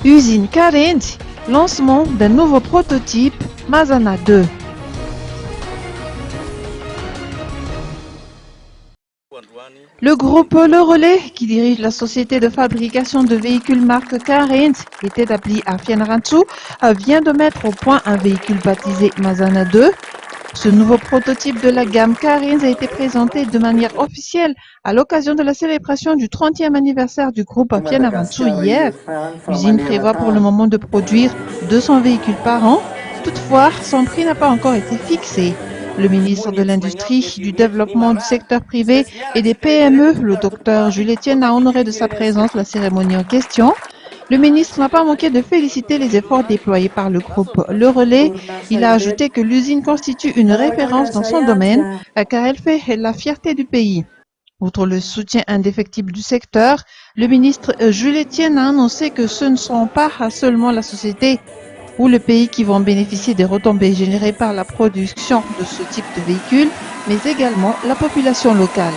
Usine Carinth, lancement d'un nouveau prototype Mazana 2. Le groupe Le Relais, qui dirige la société de fabrication de véhicules marque Carinth, établie à Fianarantsoa, vient de mettre au point un véhicule baptisé Mazana 2. Ce nouveau prototype de la gamme Carinth a été présenté de manière officielle à l'occasion de la célébration du 30e anniversaire du groupe à Fianarantsoa hier. L'usine prévoit pour le moment de produire 200 véhicules par an. Toutefois, son prix n'a pas encore été fixé. Le ministre de l'Industrie, du Développement du secteur privé et des PME, le docteur Jules Etienne, a honoré de sa présence la cérémonie en question. Le ministre n'a pas manqué de féliciter les efforts déployés par le groupe Le Relais. Il a ajouté que l'usine constitue une référence dans son domaine car elle fait la fierté du pays. Outre le soutien indéfectible du secteur, le ministre Jules Etienne a annoncé que ce ne sont pas seulement la société ou le pays qui vont bénéficier des retombées générées par la production de ce type de véhicules, mais également la population locale.